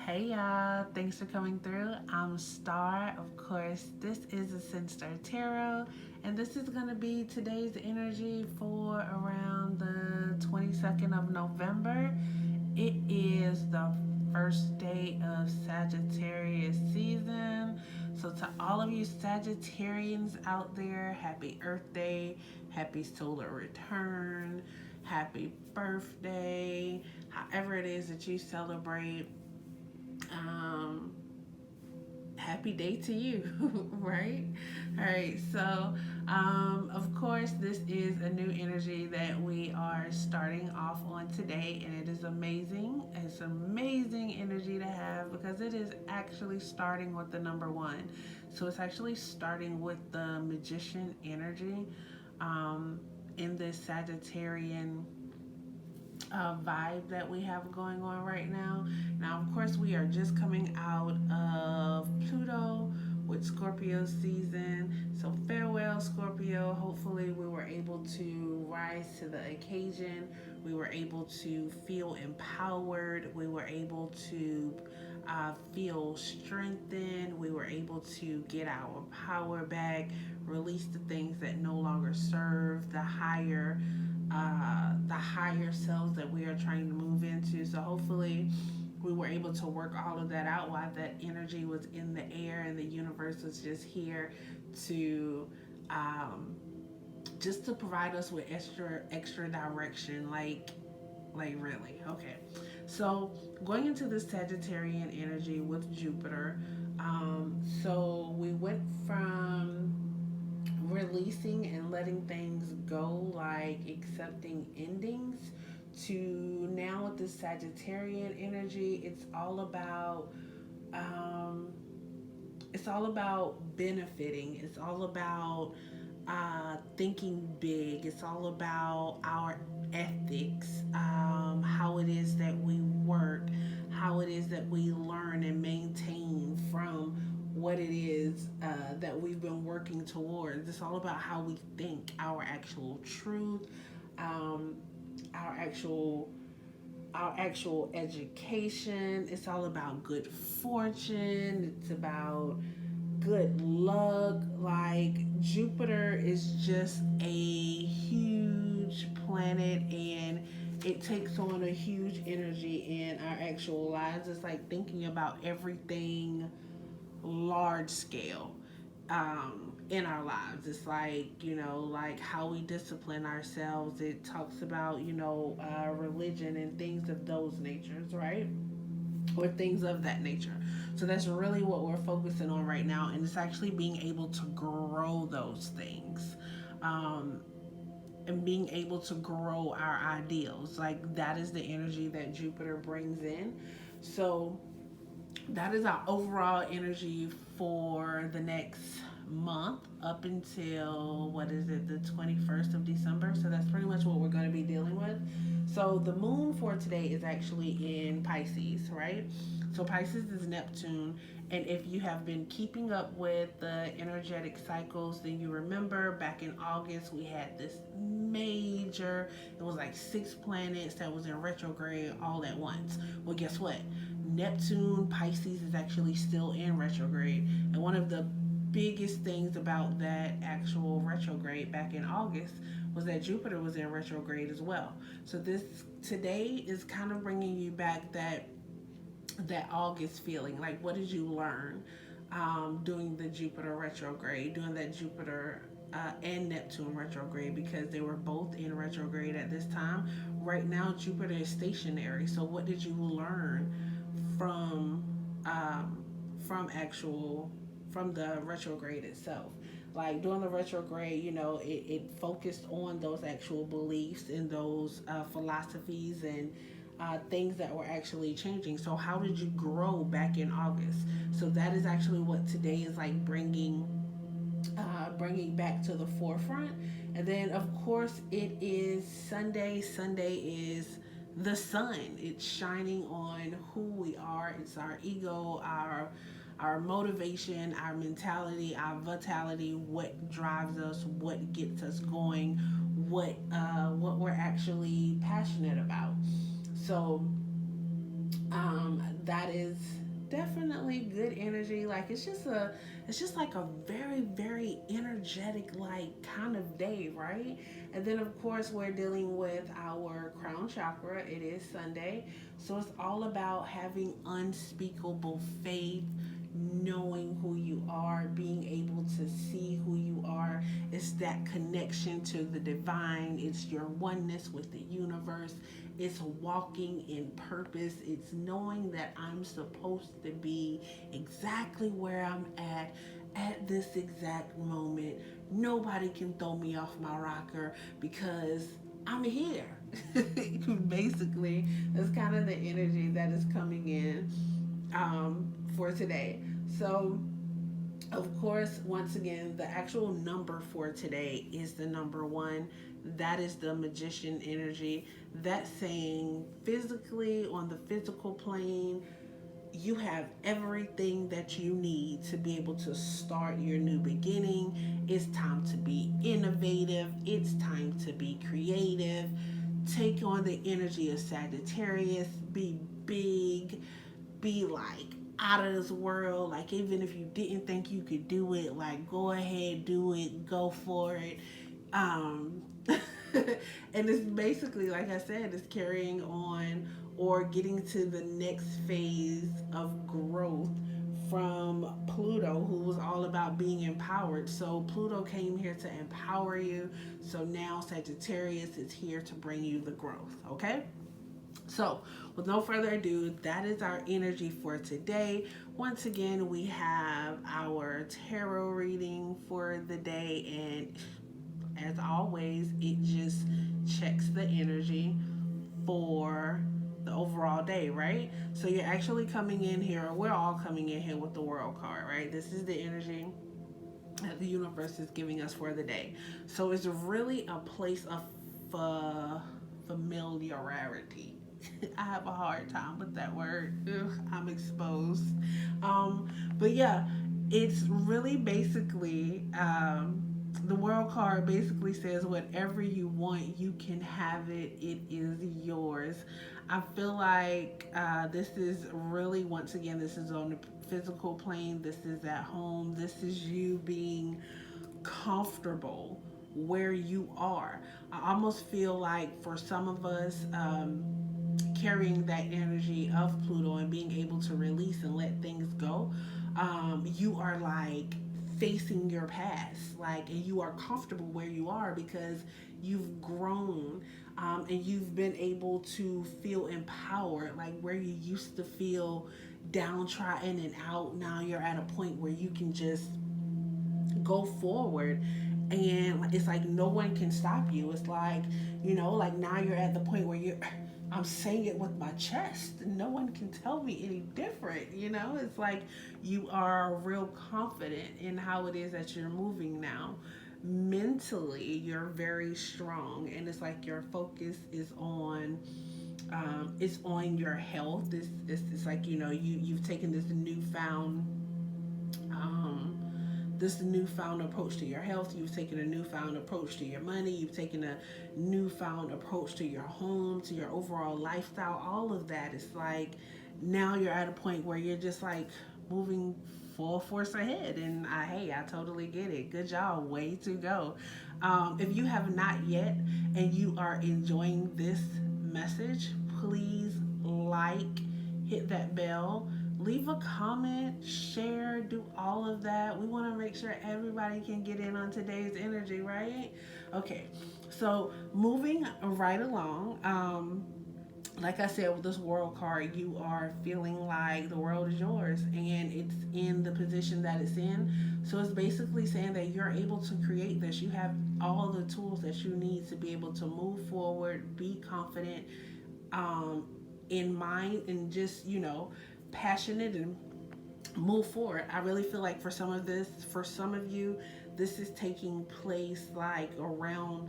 Hey y'all, thanks for coming through. I'm Star. Of course, this is ascendstar Tarot, and this is going to be today's energy for around the 22nd of November. It is the first day of Sagittarius season. So, to all of you Sagittarians out there, happy Earth Day, happy solar return, happy birthday, however it is that you celebrate. um Happy day to you. Right. All right, so of course this is a new energy that we are starting off on today, and it is amazing. It's amazing energy to have because it is actually starting with the number one. So it's actually starting with the magician energy um in this Sagittarian vibe that we have going on right now. Now, of course, we are just coming out of Pluto with Scorpio season. So, farewell, Scorpio. Hopefully, we were able to rise to the occasion. We were able to feel empowered. We were able to feel strengthened. We were able to get our power back, release the things that no longer serve the higher selves that we are trying to move into. So hopefully we were able to work all of that out while that energy was in the air, and the universe was just here to um, just to provide us with extra direction, like really. Okay, so going into the Sagittarian energy with Jupiter, so we went from releasing and letting things go, like accepting endings, to now with the Sagittarian energy, um, it's all about benefiting. It's all about thinking big. It's all about our ethics, how it is that we work, how it is that we learn and maintain from what it is that we've been working towards. It's all about how we think, our actual truth, um, our actual our actual education. It's all about good fortune. It's about good luck. Like, Jupiter is just a huge planet, and it takes on a huge energy in our actual lives. It's like thinking about everything large scale in our lives. It's like, like how we discipline ourselves. It talks about, religion and things of those natures, right? Or things of that nature. So that's really what we're focusing on right now. And it's actually being able to grow those things. Um, and being able to grow our ideals. Like, that is the energy that Jupiter brings in. So that is our overall energy for the next month up until, what is it, the 21st of December. So that's pretty much what we're going to be dealing with. So the moon for today is actually in Pisces, right? So Pisces is Neptune. And if you have been keeping up with the energetic cycles, then you remember back in August we had this major, it was like 6 planets that was in retrograde all at once. Well, guess what? Neptune, Pisces is actually still in retrograde. And one of the biggest things about that actual retrograde back in August was that Jupiter was in retrograde as well. So this today is kind of bringing you back that August feeling. Like, what did you learn doing the Jupiter retrograde, doing that Jupiter and Neptune retrograde, because they were both in retrograde at this time. Right now, Jupiter is stationary. So, what did you learn from um, actual from the retrograde itself? Like, during the retrograde, it focused on those actual beliefs and those philosophies and things that were actually changing. So how did you grow back in August? So that is actually what today is like bringing back to the forefront. And then, of course, it is Sunday. Sunday is the sun. It's shining on who we are. It's our ego, our motivation, our mentality, our vitality, what drives us, what gets us going, what we're actually passionate about. So that is definitely good energy. Like it's just like a very, very energetic, like kind of day, right? And then of course we're dealing with our crown chakra. It is Sunday. So it's all about having unspeakable faith, knowing who you are, being able to see who you are. It's that connection to the divine. It's your oneness with the universe. It's walking in purpose. It's knowing that I'm supposed to be exactly where I'm at this exact moment. Nobody can throw me off my rocker because I'm here. Basically, that's kind of the energy that is coming in for today. So, of course, once again, the actual number for today is the number one. That is the magician energy. That's saying physically, on the physical plane, you have everything that you need to be able to start your new beginning. It's time to be innovative. It's time to be creative. Take on the energy of Sagittarius. Be big. Be like out of this world. Like, even if you didn't think you could do it, like, go ahead, do it, go for it. Um, and it's basically, like I said, it's carrying on or getting to the next phase of growth from Pluto, who was all about being empowered. So Pluto came here to empower you. So now Sagittarius is here to bring you the growth. Okay. So, with no further ado, that is our energy for today. Once again, we have our tarot reading for the day, and as always, it just checks the energy for the overall day, right? So, you're actually coming in here, we're all coming in here with the World card, right? This is the energy that the universe is giving us for the day. So, it's really a place of familiarity. I have a hard time with that word. Ugh, I'm exposed. But yeah, it's really basically the world card basically says whatever you want, you can have it. It is yours. I feel like this is really, once again, this is on the physical plane. This is at home. This is you being comfortable where you are. I almost feel like for some of us, carrying that energy of Pluto and being able to release and let things go, you are like facing your past, like, and you are comfortable where you are because you've grown, and you've been able to feel empowered. Like, where you used to feel downtrodden and out, now you're at a point where you can just go forward, and it's like no one can stop you. It's like, like, now you're at the point where I'm saying it with my chest, no one can tell me any different. It's like you are real confident in how it is that you're moving now. Mentally, you're very strong, and it's like your focus is on your health. It's like, you've taken this newfound approach to your health. You've taken a newfound approach to your money. You've taken a newfound approach to your home, to your overall lifestyle. All of that. It's like now you're at a point where you're just like moving full force ahead. And I totally get it. Good job. Way to go. If you have not yet and you are enjoying this message, please hit that bell, leave a comment, share, do all of that. We want to make sure everybody can get in on today's energy, right? Okay, so moving right along. Like I said, with this world card, you are feeling like the world is yours and it's in the position that it's in. So it's basically saying that you're able to create this. You have all the tools that you need to be able to move forward, be confident, um, in mind, and just, passionate, and move forward. I really feel like for some of you, this is taking place like around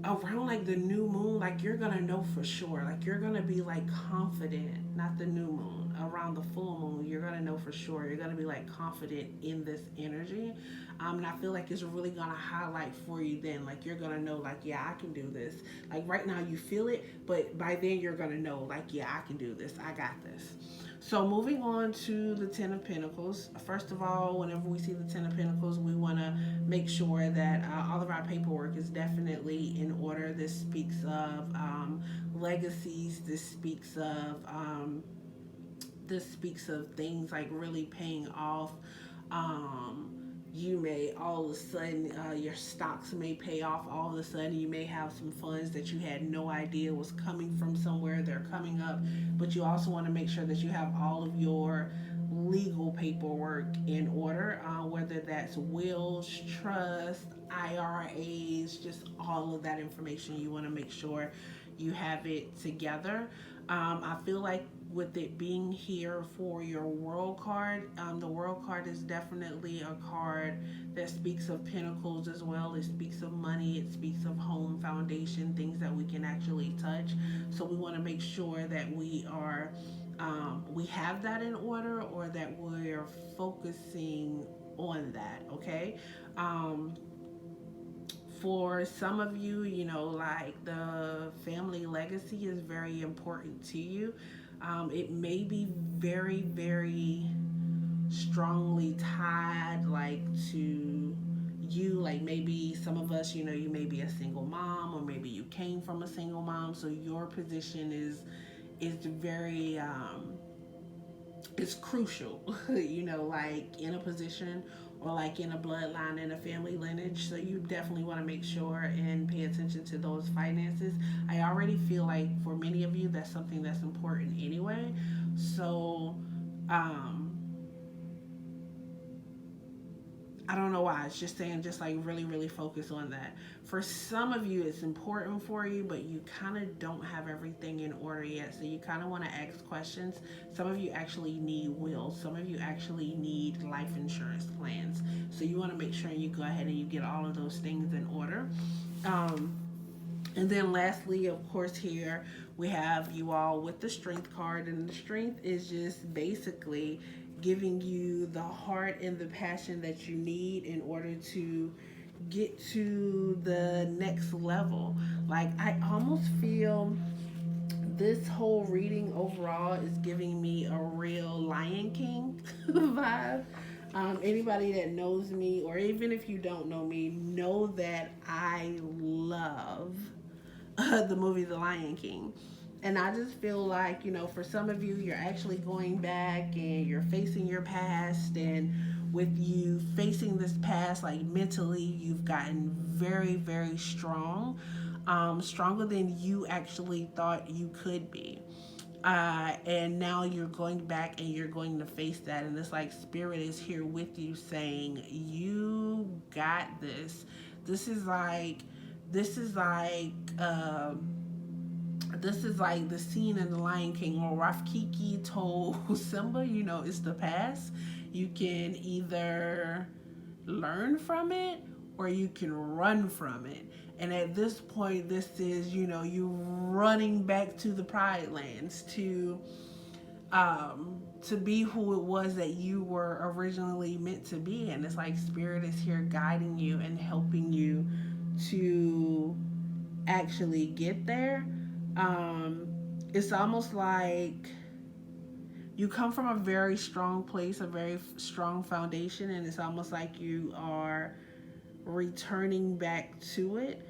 around like the new moon, like you're gonna know for sure, like you're gonna be like confident, not the new moon, around the full moon you're gonna know for sure, you're gonna be like confident in this energy. And I feel like it's really gonna highlight for you then, like you're gonna know like, yeah, I can do this. Like right now you feel it, but by then you're gonna know like, yeah, I can do this, I got this. So moving on to the Ten of Pentacles. First of all, whenever we see the Ten of Pentacles, we want to make sure that all of our paperwork is definitely in order. This speaks of legacies. This speaks of things like really paying off. Um, you may all of a sudden your stocks may pay off. All of a sudden you may have some funds that you had no idea was coming from somewhere. They're coming up, but you also want to make sure that you have all of your legal paperwork in order, whether that's wills, trust, IRAs, just all of that information. You want to make sure you have it together. I feel like with it being here for your world card, the world card is definitely a card that speaks of pentacles as well. It speaks of money, it speaks of home foundation, things that we can actually touch. So we want to make sure that we have that in order, or that we're focusing on that. Okay. um, for some of you, you know, like the family legacy is very important to you. It may be very, very strongly tied, like to you. Like maybe some of us, you know, you may be a single mom, or maybe you came from a single mom, so your position is very it's crucial, you know, like in a position, or like in a bloodline, in a family lineage. So you definitely want to make sure and pay attention to those finances. I already feel like for many of you, that's something that's important anyway. So, um, I don't know why. It's just saying, just like really, really focus on that. For some of you, it's important for you, but you kind of don't have everything in order yet. So you kind of want to ask questions. Some of you actually need wills. Some of you actually need life insurance plans. So you want to make sure you go ahead and you get all of those things in order. Um, and then lastly, of course, here we have you all with the strength card. And the strength is just basically giving you the heart and the passion that you need in order to get to the next level. Like, I almost feel this whole reading overall is giving me a real Lion King vibe. Anybody that knows me, or even if you don't know me, know that I love the movie The Lion King. And I just feel like, you know, for some of you, you're actually going back and you're facing your past. And with you facing this past, like mentally, you've gotten very, very strong, stronger than you actually thought you could be. And now you're going back and you're going to face that. And it's like Spirit is here with you saying, you got this. This is like, this is like, um, this is like the scene in The Lion King where Rafiki told Simba, you know, it's the past. You can either learn from it or you can run from it. And at this point, this is, you know, you running back to the Pride Lands to be who it was that you were originally meant to be. And it's like Spirit is here guiding you and helping you to actually get there. um, it's almost like you come from a very strong place, a very strong foundation, and it's almost like you are returning back to it.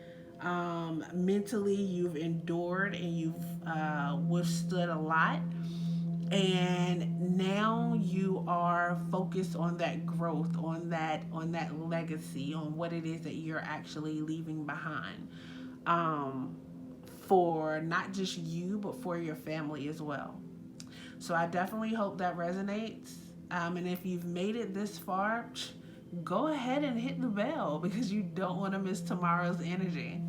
Mentally, you've endured and you've withstood a lot, and now you are focused on that growth, on that legacy, on what it is that you're actually leaving behind. Um, for not just you, but for your family as well. So I definitely hope that resonates. And if you've made it this far, go ahead and hit the bell because you don't want to miss tomorrow's energy.